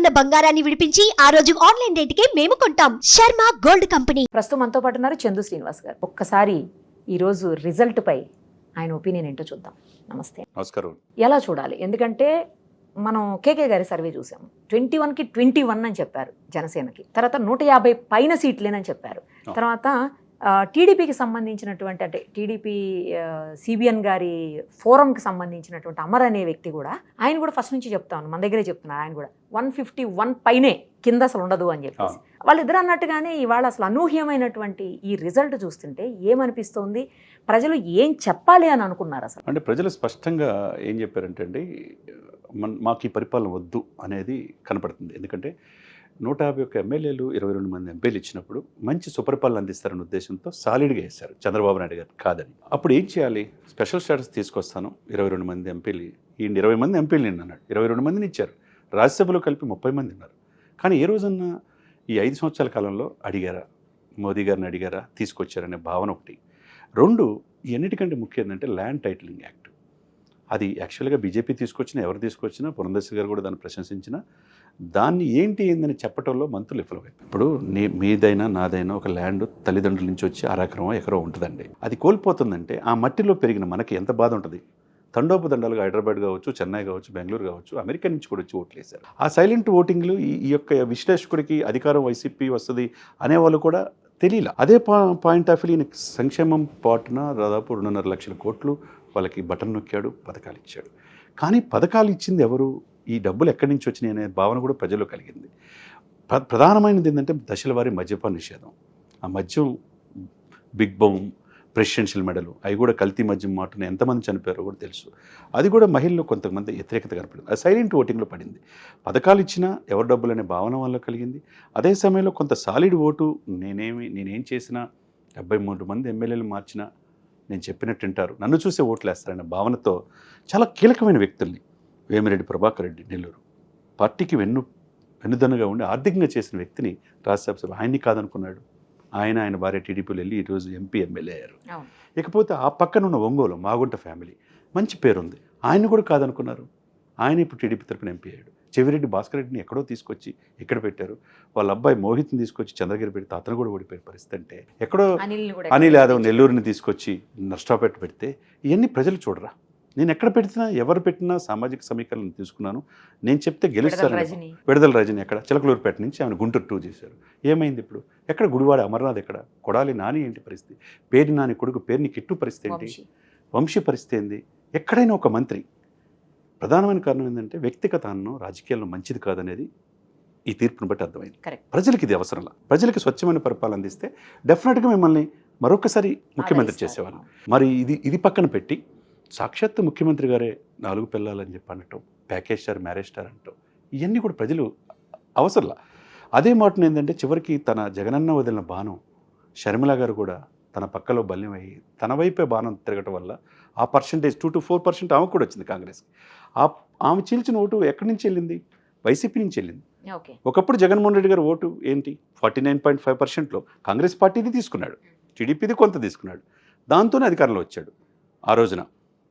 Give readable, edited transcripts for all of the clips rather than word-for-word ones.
ఉన్న బంగారాన్ని విడిపించి ఆ రోజు ఆన్లైన్ రేటుకే మేము కొంటాం. Sharma gold company. ప్రస్తుతం మనతో పాటు ఉన్నారు చందు శ్రీనివాస్ గారు. ఒక్కసారి ఈరోజు రిజల్ట్ పై ఆయన ఒపీనియన్ ఏంటో చూద్దాం. నమస్తే. నమస్కారం. ఎలా చూడాలి? ఎందుకంటే మనం కేకే గారి సర్వే చూసాము. 21కి 21 అని చెప్పారు జనసేనకి. తర్వాత 150 పైన సీట్లేనని చెప్పారు. తర్వాత టీడీపీకి సంబంధించినటువంటి, అంటే టీడీపీ సిబిఎన్ గారి ఫోరంకి సంబంధించినటువంటి అమర్ అనే వ్యక్తి కూడా, ఆయన కూడా ఫస్ట్ నుంచి చెప్తాను, మన దగ్గరే చెప్తున్నారు, ఆయన కూడా 151 పైనే, కింద అసలు ఉండదు అని చెప్పేసి. వాళ్ళిద్దరు అన్నట్టుగానే ఇవాళ అసలు అనూహ్యమైనటువంటి ఈ రిజల్ట్ చూస్తుంటే ఏమనిపిస్తోంది? ప్రజలు ఏం చెప్పాలి అని అనుకున్నారు అసలు? అంటే ప్రజలు స్పష్టంగా ఏం చెప్పారంటే అండి, మాకు ఈ పరిపాలన వద్దు అనేది కనపడుతుంది. ఎందుకంటే 151 ఎమ్మెల్యేలు 22 మంది ఎంపీలు ఇచ్చినప్పుడు మంచి సుపరిపాలన అందిస్తారనే ఉద్దేశంతో సాలిడ్గా వేశారు చంద్రబాబు నాయుడు గారు కాదని. అప్పుడు ఏం చేయాలి? స్పెషల్ స్టేటస్ తీసుకొస్తాను, 22 మంది ఎంపీలు, ఈ 20 మంది ఎంపీలు అన్నాడు, 22 మందిని ఇచ్చారు. రాజ్యసభలో కలిపి 30 మంది ఉన్నారు. కానీ ఏ రోజన్నా ఈ 5 సంవత్సరాల కాలంలో అడిగారా, మోదీ గారిని అడిగారా, తీసుకొచ్చారనే భావన ఒకటి. 2, ఎన్నిటికంటే ముఖ్యం ఏంటంటే ల్యాండ్ టైటిలింగ్ యాక్ట్. అది యాక్చువల్గా బీజేపీ తీసుకొచ్చినా, ఎవరు తీసుకొచ్చినా, పురంధేశ్వరి గారు కూడా దాన్ని ప్రశంసించిన, దాన్ని ఏందని చెప్పడంలో మంత్రులు విఫలమైపోయి. ఇప్పుడు మీదైనా నాదైనా ఒక ల్యాండ్ తల్లిదండ్రుల నుంచి వచ్చి అరెకరమో ఎకరో ఉంటుందండి. అది కోల్పోతుందంటే ఆ మట్టిలో పెరిగిన మనకి ఎంత బాధ ఉంటుంది. తండోపదండాలుగా హైదరాబాద్ కావచ్చు, చెన్నై కావచ్చు, బెంగళూరు కావచ్చు, అమెరికా నుంచి కూడా వచ్చి ఓట్లు వేశారు. ఆ సైలెంట్ ఓటింగ్లు ఈ యొక్క విశ్లేషకుడికి అధికారం వైసీపీ వస్తుంది అనేవాళ్ళు కూడా తెలియలే. అదే పాయింట్ ఆఫ్ వ్యూ సంక్షేమం పాటున దాదాపు 2.5 లక్షల కోట్లు వాళ్ళకి బటన్ నొక్కాడు, పథకాలు ఇచ్చాడు. కానీ పథకాలు ఇచ్చింది ఎవరు, ఈ డబ్బులు ఎక్కడి నుంచి వచ్చినాయి అనే భావన కూడా ప్రజల్లో కలిగింది. ప్రధానమైనది ఏంటంటే దశల వారి మద్యపాన నిషేధం. ఆ మద్యం బిగ్ బౌమ్, ప్రెసిడెన్షియల్ మెడలు, అవి కూడా కల్తీ మద్యం మాటను ఎంతమంది చనిపోయారో కూడా తెలుసు. అది కూడా మహిళలు కొంతమంది వ్యతిరేకత కనపడింది. అది సైలెంట్ ఓటింగ్లో పడింది. పథకాలు ఇచ్చినా ఎవరు డబ్బులు అనే భావన వల్ల కలిగింది. అదే సమయంలో కొంత సాలిడ్ ఓటు, నేనేం చేసినా 73 మంది ఎమ్మెల్యేలు మార్చినా నేను చెప్పినట్టు వింటారు, నన్ను చూసే ఓట్లు వేస్తారనే భావనతో చాలా కీలకమైన వ్యక్తుల్ని, వేమిరెడ్డి ప్రభాకర్ రెడ్డి నెల్లూరు పార్టీకి వెన్నుదన్నుగా ఉండి ఆర్థికంగా చేసిన వ్యక్తిని రాజ్యసభ సభ ఆయన్ని కాదనుకున్నాడు. ఆయన భార్య టీడీపీలో వెళ్ళి ఈరోజు ఎంపీ ఎమ్మెల్యే అయ్యారు. ఇకపోతే ఆ పక్కన ఉన్న ఒంగోలు మాగుంట ఫ్యామిలీ, మంచి పేరుంది, ఆయన్ని కూడా కాదనుకున్నారు. ఆయన ఇప్పుడు టీడీపీ తరపున ఎంపీ అయ్యాడు. చెవిరెడ్డి భాస్కర్ రెడ్డిని ఎక్కడో తీసుకొచ్చి ఇక్కడ పెట్టారు. వాళ్ళ అబ్బాయి మోహిత్ని తీసుకొచ్చి చంద్రగిరి పెడితే అతను కూడా ఓడిపోయే పరిస్థితి. అంటే ఎక్కడో అనిల్ యాదవ్ నెల్లూరుని తీసుకొచ్చి నష్టపెట్టి పెడితే ఇవన్నీ ప్రజలు చూడరా. నేను ఎక్కడ పెట్టినా, ఎవరు పెట్టినా సామాజిక సమీకరణను తీసుకున్నాను. నేను చెప్తే గెలుస్తాను. విడుదల రజని ఎక్కడ, చిలకలూరుపేట నుంచి ఆమె గుంటూరు 2 చేశారు. ఏమైంది ఇప్పుడు? ఎక్కడ గుడివాడ అమర్నాథ్, ఎక్కడ కొడాలి నాని ఏంటి పరిస్థితి? పేరు నాని కొడుకు పేరుని కిట్టు పరిస్థితి ఏంటి? వంశీ పరిస్థితి ఏంది? ఎక్కడైనా ఒక మంత్రి. ప్రధానమైన కారణం ఏంటంటే వ్యక్తిగత అన్నం రాజకీయాల్లో మంచిది కాదనేది ఈ తీర్పును బట్టి అర్థమైంది. ప్రజలకు ఇది అవసరంలా. ప్రజలకి స్వచ్ఛమైన పరిపాలన అందిస్తే డెఫినెట్గా మిమ్మల్ని మరొకసారి ముఖ్యమంత్రి చేసేవాళ్ళు. మరి ఇది పక్కన పెట్టి సాక్షాత్తు ముఖ్యమంత్రి గారే 4 పిల్లలని చెప్పి అనటం, ప్యాకేజ్ స్టార్, మ్యారేజ్ స్టార్ అంటాం, ఇవన్నీ కూడా ప్రజలు అవసరంలా. అదే మాటను ఏంటంటే చివరికి తన జగనన్న వదిలిన బాణం షర్మిల గారు కూడా తన పక్కలో బల్యం అయ్యి తన వైపే బాణం తిరగటం వల్ల ఆ పర్సంటేజ్ 2 to 4% ఆమెకు కూడా వచ్చింది కాంగ్రెస్కి. ఆమె చీల్చిన ఓటు ఎక్కడి నుంచి వెళ్ళింది? వైసీపీ నుంచి వెళ్ళింది. ఒకప్పుడు జగన్మోహన్ రెడ్డి గారు ఓటు ఏంటి? 49.5%లో కాంగ్రెస్ పార్టీది తీసుకున్నాడు, టీడీపీది కొంత తీసుకున్నాడు, దాంతోనే అధికారంలో వచ్చాడు. ఆ రోజున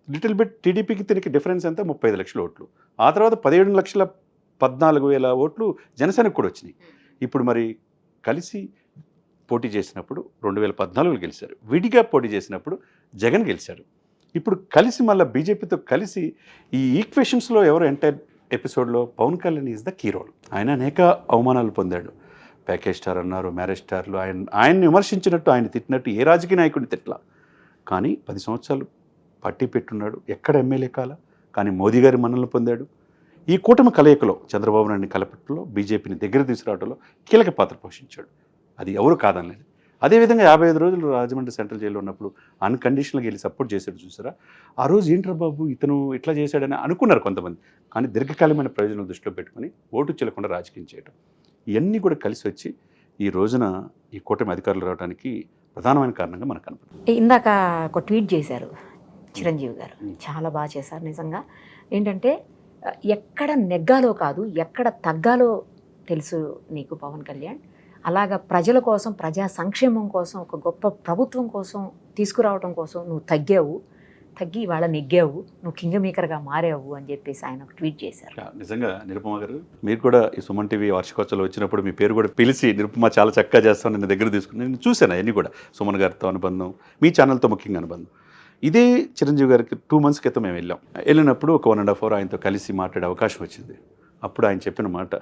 లిటిల్ బిట్ టీడీపీకి తిరిగి డిఫరెన్స్ అంతా 35 లక్షల ఓట్లు. ఆ తర్వాత 17,14,000 ఓట్లు జనసేనకు కూడా వచ్చినాయి. ఇప్పుడు మరి కలిసి పోటీ చేసినప్పుడు 2014లో గెలిచారు, విడిగా పోటీ చేసినప్పుడు జగన్ గెలిచారు. ఇప్పుడు కలిసి మళ్ళీ బీజేపీతో కలిసి ఈ ఈక్వేషన్స్లో ఎవరు ఎంటైర్ ఎపిసోడ్లో Pawan Kalyan is the key role. ఆయన అనేక అవమానాలు పొందాడు. ప్యాకేజ్ స్టార్ అన్నారు, మ్యారేజ్ స్టార్లు, ఆయన్ని విమర్శించినట్టు, ఆయన తిట్టినట్టు ఏ రాజకీయ నాయకుడిని తిట్లా. కానీ 10 సంవత్సరాలు పార్టీ పెట్టున్నాడు, ఎక్కడ ఎమ్మెల్యే కాల, కానీ మోదీ గారి మన్ననలు పొందాడు. ఈ కూటమి కలయికలో చంద్రబాబు నాయుడిని కలపట్లో, బీజేపీని దగ్గర తీసుకురావడంలో కీలక పాత్ర పోషించాడు. అది ఎవరు కాదనలేదు. అదేవిధంగా 55 రోజులు రాజమండ్రి సెంట్రల్ జైల్లో ఉన్నప్పుడు అన్కండిషనల్గా వెళ్ళి సపోర్ట్ చేశాడు చూసారా. ఆ రోజు ఏంట్రా బాబు ఇతను ఇట్లా చేశాడని అనుకున్నారు కొంతమంది. కానీ దీర్ఘకాలమైన ప్రయోజనం దృష్టిలో పెట్టుకుని ఓటు చెల్లకుండా రాజకీయం చేయడం, ఇవన్నీ కూడా కలిసి వచ్చి ఈ రోజున ఈ కూటమి అధికారులు రావడానికి ప్రధానమైన కారణంగా మనకు కనపడుతుంది. ఇందాక ఒక ట్వీట్ చేశారు చిరంజీవి గారు, చాలా బాగా చేశారు నిజంగా. ఏంటంటే ఎక్కడ నెగ్గాలో కాదు, ఎక్కడ తగ్గాలో తెలుసు నీకు పవన్ కళ్యాణ్. అలాగా ప్రజల కోసం, ప్రజా సంక్షేమం కోసం, ఒక గొప్ప ప్రభుత్వం కోసం తీసుకురావడం కోసం నువ్వు తగ్గావు. తగ్గి ఇవాళ నెగ్గావు, నువ్వు కింగ్ మేకర్గా మారావు అని చెప్పేసి ఆయన ఒక ట్వీట్ చేశారు. నిజంగా నిరుపమ గారు, మీరు కూడా ఈ సుమన్ టీవీ వార్షికోత్సవాలు వచ్చినప్పుడు మీ పేరు కూడా పిలిచి నిరుపమ చాలా చక్కగా చేస్తాను నేను దగ్గర తీసుకుని నేను చూశాను. అవన్నీ కూడా సుమన్ గారితో అనుబంధం, మీ ఛానల్తో ముఖ్యంగా అనుబంధం. ఇదే చిరంజీవి గారికి 2 months క్రితం మేము వెళ్ళినప్పుడు ఒక 1.5 hour ఆయనతో కలిసి మాట్లాడే అవకాశం వచ్చింది. అప్పుడు ఆయన చెప్పిన మాట,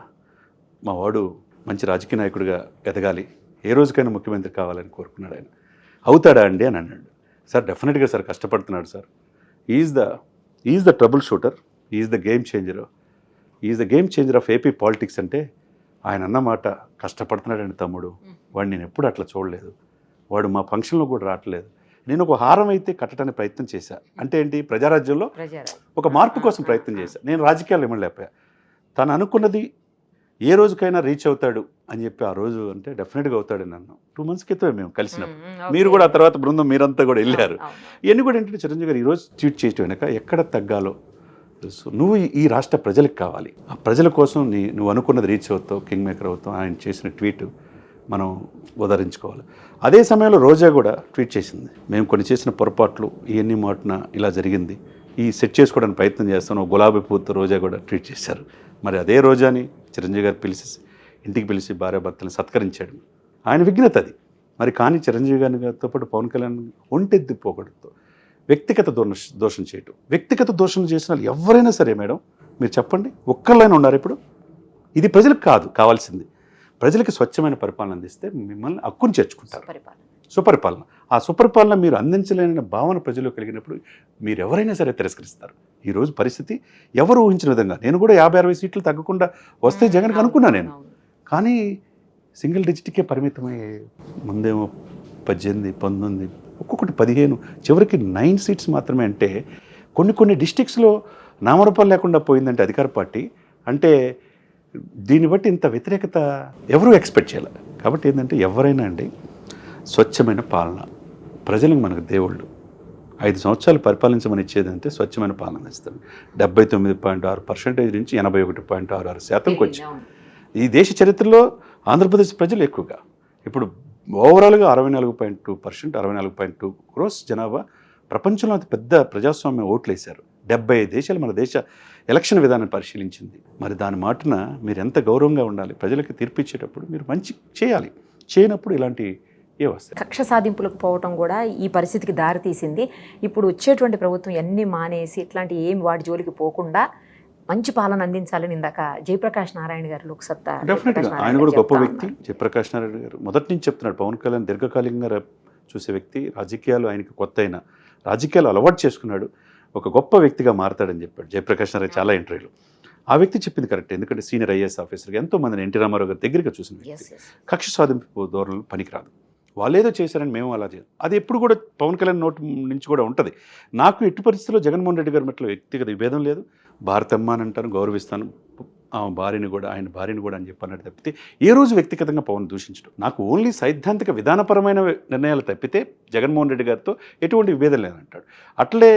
మా వాడు మంచి రాజకీయ నాయకుడిగా ఎదగాలి, ఏ రోజుకైనా ముఖ్యమంత్రి కావాలని కోరుకున్నాడు. ఆయన అవుతాడా అండి అని అన్నాడు. సార్ డెఫినెట్గా సార్, కష్టపడుతున్నాడు sir. Is the troubleshooter, is the game changer, is the game changer of AP politics అంటే ఆయన అన్నమాట కష్టపడుతున్నాడండి తమ్ముడు. వాడు నేను ఎప్పుడు అట్లా చూడలేదు, వాడు మా ఫంక్షన్లో కూడా రావట్లేదు. నేను ఒక హారం అయితే కట్టడానికి ప్రయత్నం చేశా, అంటే ఏంటి ప్రజారాజ్యంలో ఒక మార్పు కోసం ప్రయత్నం చేశా. నేను రాజకీయాలు ఇవ్వలేకపోయా. తను అనుకున్నది ఏ రోజుకైనా రీచ్ అవుతాడు అని చెప్పి ఆ రోజు అంటే డెఫినెట్గా అవుతాడని అన్నాను. 2 months క్రితమే మేము కలిసినప్పుడు. మీరు కూడా ఆ తర్వాత బృందం మీరంతా కూడా వెళ్ళారు. ఇవన్నీ కూడా ఏంటంటే చిరంజీవి గారు ఈరోజు ట్వీట్ చేయటం వెనక ఎక్కడ తగ్గాలో తెలుసు. నువ్వు ఈ రాష్ట్ర ప్రజలకు కావాలి, ఆ ప్రజల కోసం నువ్వు అనుకున్నది రీచ్ అవుతావు, కింగ్ మేకర్ అవుతావు. ఆయన చేసిన ట్వీట్ మనం ఉదరించుకోవాలి. అదే సమయంలో రోజా కూడా ట్వీట్ చేసింది, మేము కొన్ని చేసిన పొరపాట్లు ఇవన్నీ మాటన ఇలా జరిగింది, ఈ సెట్ చేసుకోవడానికి ప్రయత్నం చేస్తాను. గులాబీ పూతో రోజా కూడా ట్వీట్ చేశారు. మరి అదే రోజాని చిరంజీవి గారు ఇంటికి పిలిచి భార్యాభర్తలను సత్కరించాడు. ఆయన విఘ్నత అది. మరి కానీ చిరంజీవి గారితో పాటు పవన్ కళ్యాణ్ ఒంటెద్ది పోకూడదు, వ్యక్తిగత దోషం చేయటం. వ్యక్తిగత దోషం చేసిన వాళ్ళు ఎవరైనా సరే మేడం మీరు చెప్పండి, ఒక్కళ్ళైనా ఉన్నారు ఇప్పుడు? ఇది ప్రజలకు కావాల్సింది. ప్రజలకి స్వచ్ఛమైన పరిపాలన అందిస్తే మిమ్మల్ని హక్కుని చేర్చుకుంటారు. సుపరిపాలన. ఆ సుపరిపాలన మీరు అందించలేని భావన ప్రజలు కలిగినప్పుడు మీరు ఎవరైనా సరే తిరస్కరిస్తారు. ఈరోజు పరిస్థితి ఎవరు ఊహించిన విధంగా, నేను కూడా 50-60 సీట్లు తగ్గకుండా వస్తే జగన్కి అనుకున్నా నేను. కానీ సింగిల్ డిజిట్కే పరిమితమై ముందేమో 18, 19, ఒక్కొక్కటి 15, చివరికి 9 seats మాత్రమే. అంటే కొన్ని డిస్ట్రిక్ట్స్లో నామరూపాలు లేకుండా పోయిందంటే అధికార పార్టీ అంటే దీన్ని బట్టి ఇంత వ్యతిరేకత ఎవరూ ఎక్స్పెక్ట్ చేయాలి. కాబట్టి ఏంటంటే ఎవరైనా అండి స్వచ్ఛమైన పాలన, ప్రజలకు మనకు దేవుళ్ళు 5 సంవత్సరాలు పరిపాలించమని ఇచ్చేదంటే స్వచ్ఛమైన పాలన ఇస్తారు. 79.6% నుంచి 81.66%కి వచ్చి ఈ దేశ చరిత్రలో ఆంధ్రప్రదేశ్ ప్రజలు ఎక్కువగా ఇప్పుడు ఓవరాల్గా 64.2%, 64.2 crores జనాభా ప్రపంచంలో అతి పెద్ద ప్రజాస్వామ్య ఓట్లు వేశారు. 75 దేశాలు మన దేశ ఎలక్షన్ విధానాన్ని పరిశీలించింది. మరి దాని మాటన మీరు ఎంత గౌరవంగా ఉండాలి. ప్రజలకు తీర్పిచ్చేటప్పుడు మీరు మంచి చేయాలి, చేయనప్పుడు ఇలాంటి కక్ష సాధింపులకు పోవటం కూడా ఈ పరిస్థితికి దారితీసింది. ఇప్పుడు వచ్చేటువంటి ప్రభుత్వం అన్నీ మానేసి ఇట్లాంటి ఏం వాటి జోలికి పోకుండా మంచి పాలన అందించాలని ఇందాక జయప్రకాష్ నారాయణ గారు లోక్సత్తా డెఫినెట్గా ఆయన కూడా గొప్ప వ్యక్తి. జయప్రకాష్ నారాయణ గారు మొదటి నుంచి చెప్తున్నాడు, పవన్ కళ్యాణ్ దీర్ఘకాలికంగా చూసే వ్యక్తి, రాజకీయాలు ఆయనకి కొత్త అయినా రాజకీయాలు అలవాటు చేసుకున్నాడు, ఒక గొప్ప వ్యక్తిగా మారతాడని చెప్పాడు జయప్రకాష్ నారాయణ చాలా ఇంటర్వ్యూలు. ఆ వ్యక్తి చెప్పింది కరెక్ట్. ఎందుకంటే సీనియర్ ఐఏఎస్ ఆఫీసర్గా ఎంతో మందిని ఎన్టీ రామారావు గారి దగ్గరగా చూసిన వ్యక్తి. కక్ష సాధింపు ధోరణులు పనికిరాదు. వాళ్ళు ఏదో చేశారని మేము అలా చేయాలి, అది ఎప్పుడు కూడా పవన్ కళ్యాణ్ నోటి నుంచి కూడా ఉంటుంది. నాకు ఎట్టి పరిస్థితుల్లో జగన్మోహన్ రెడ్డి గారి మెట్లో వ్యక్తిగత విభేదం లేదు. భారతమ్మ అని అంటాను, గౌరవిస్తాను, ఆయన భార్యని కూడా అని చెప్పన్నట్టు తప్పితే ఏ రోజు వ్యక్తిగతంగా పవన్ దూషించడం. నాకు ఓన్లీ సైద్ధాంతిక విధానపరమైన నిర్ణయాలు తప్పితే జగన్మోహన్ రెడ్డి గారితో ఎటువంటి విభేదం లేదంటాడు. అట్లే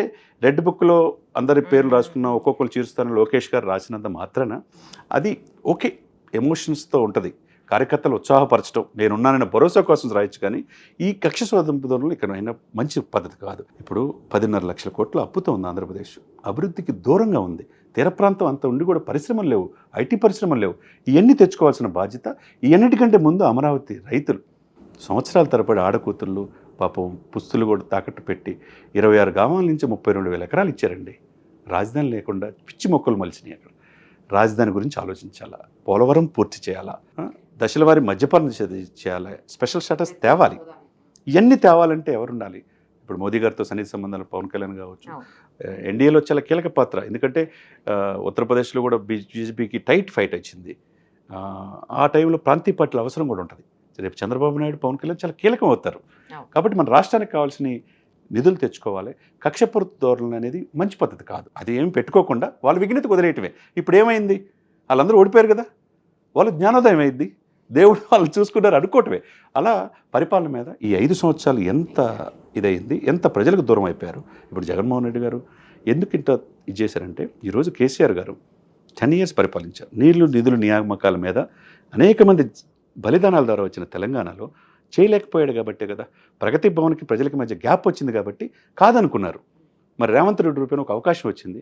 రెడ్ బుక్లో అందరి పేర్లు రాసుకున్న ఒక్కొక్కరు చీరుస్తాను లోకేష్ గారు రాసినంత మాత్రాన అది ఓకే, ఎమోషన్స్తో ఉంటుంది. కార్యకర్తలు ఉత్సాహపరచడం, నేనున్నానన్న భరోసా కోసం రాయొచ్చు. కానీ ఈ కక్ష సాధింపుదోరణులు ఇక్కడ అయినా మంచి పద్ధతి కాదు. ఇప్పుడు 10.5 లక్షల కోట్ల అప్పుతో ఉంది ఆంధ్రప్రదేశ్, అభివృద్ధికి దూరంగా ఉంది. తీర ప్రాంతం అంతా ఉండి కూడా పరిశ్రమలు లేవు, ఐటీ పరిశ్రమలు లేవు. ఇవన్నీ తెచ్చుకోవాల్సిన బాధ్యత. ఇవన్నిటికంటే ముందు అమరావతి రైతులు సంవత్సరాల తరబడి ఆడకూతుళ్ళు పాపం పుస్తులు కూడా తాకట్టు పెట్టి 26 గ్రామాల నుంచి 32,000 ఎకరాలు ఇచ్చారండి. రాజధాని లేకుండా పిచ్చి మొక్కలు మలిచినాయి. అక్కడ రాజధాని గురించి ఆలోచించాలా, పోలవరం పూర్తి చేయాలా, దశల వారి మద్యపానం చేయాలి, స్పెషల్ స్టేటస్ తేవాలి. ఇవన్నీ తేవాలంటే ఎవరుండాలి? ఇప్పుడు మోదీ గారితో సన్నిహిత సంబంధాలు పవన్ కళ్యాణ్ కావచ్చు, ఎన్డీఏలో చాలా కీలక పాత్ర. ఎందుకంటే ఉత్తరప్రదేశ్లో కూడా బీజేపీకి టైట్ ఫైట్ వచ్చింది. ఆ టైంలో ప్రాంతీయ పార్టీల అవసరం కూడా ఉంటుంది. రేపు చంద్రబాబు నాయుడు, పవన్ కళ్యాణ్ చాలా కీలకం అవుతారు. కాబట్టి మన రాష్ట్రానికి కావాల్సిన నిధులు తెచ్చుకోవాలి. కక్షపూరిత ధోరణులు అనేది మంచి పద్ధతి కాదు. అది ఏమి పెట్టుకోకుండా వాళ్ళు విఘ్నత కుదిరేయటమే. ఇప్పుడు ఏమైంది, వాళ్ళందరూ ఓడిపోయారు కదా, వాళ్ళు జ్ఞానోదయం అయింది, దేవుడు వాళ్ళు చూసుకున్నారు అనుకోవటమే. అలా పరిపాలన మీద ఈ 5 సంవత్సరాలు ఎంత ఇదైంది, ఎంత ప్రజలకు దూరం అయిపోయారు. ఇప్పుడు జగన్మోహన్ రెడ్డి గారు ఎందుకు ఇంత ఇది చేశారంటే, ఈరోజు కేసీఆర్ గారు 10 years పరిపాలించారు. నీళ్లు నిధులు నియామకాల మీద అనేక మంది బలిదానాల ద్వారా వచ్చిన తెలంగాణలో చేయలేకపోయాడు కాబట్టే కదా. ప్రగతి భవన్కి ప్రజలకి మధ్య గ్యాప్ వచ్చింది కాబట్టి కాదనుకున్నారు. మరి రేవంత్ రెడ్డి రూపాయన ఒక అవకాశం వచ్చింది,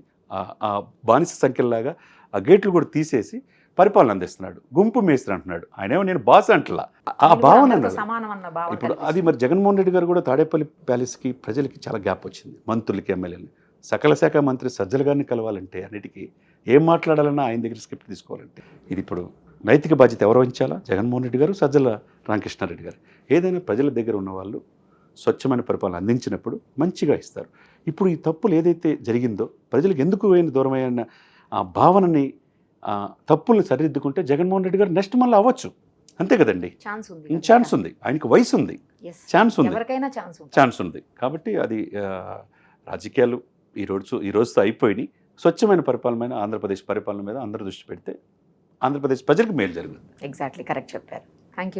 ఆ బానిస సంఖ్యలాగా ఆ గేట్లు కూడా తీసేసి పరిపాలన అందిస్తున్నాడు, గుంపు మేస్త్రి అంటున్నాడు. ఆయనేమో నేను బాస్ అంటలా, ఆ భావన అందరితో అన్నది. సమానం అన్న భావన ఇప్పుడు అది కనిపిస్తుంది. మరి జగన్మోహన్ రెడ్డి గారు కూడా తాడేపల్లి ప్యాలెస్కి ప్రజలకి చాలా గ్యాప్ వచ్చింది, మంత్రులకి ఎమ్మెల్యేలు. సకల శాఖ మంత్రి సజ్జల గారిని కలవాలంటే అన్నిటికీ ఏం మాట్లాడాలన్నా ఆయన దగ్గర స్క్రిప్ట్ తీసుకోవాలంటే ఇది ఇప్పుడు నైతిక బాధ్యత ఎవరు వహించాలా? జగన్మోహన్ రెడ్డి గారు, సజ్జల రామకృష్ణారెడ్డి గారు. ఏదైనా ప్రజల దగ్గర ఉన్న వాళ్ళు స్వచ్ఛమైన పరిపాలన అందించినప్పుడు మంచిగా ఇస్తారు. ఇప్పుడు ఈ తప్పులు ఏదైతే జరిగిందో ప్రజలకు ఎందుకు పోయిన దూరమైన ఆ భావనని, తప్పుల్ని సరిదిద్దుకుంటే జగన్మోహన్ రెడ్డి గారు నెక్స్ట్ మళ్ళీ అవ్వచ్చు, అంతే కదండి. ఛాన్స్ ఉంది, ఆయనకి వయసు ఉంది, Yes. ఛాన్స్ ఉంది, ఎవరికైనా ఛాన్స్ ఉంది. ఛాన్స్ ఉంది. కాబట్టి అది రాజకీయాలు ఈ రోజుతో అయిపోయి స్వచ్ఛమైన పరిపాలన, ఆంధ్రప్రదేశ్ పరిపాలన మీద అందరూ దృష్టి పెడితే ఆంధ్రప్రదేశ్ ప్రజలకు మేలు జరుగుతుంది. ఎగ్జాక్ట్లీ కరెక్ట్ చెప్పారు. Thank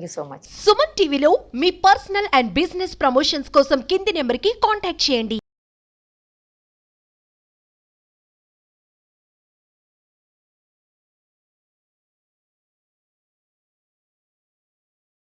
you so much. Suman టీవీలో మీ పర్సనల్ అండ్ బిజినెస్ ప్రమోషన్స్ కోసం కింది నెంబర్కి కాంటాక్ట్ చేయండి.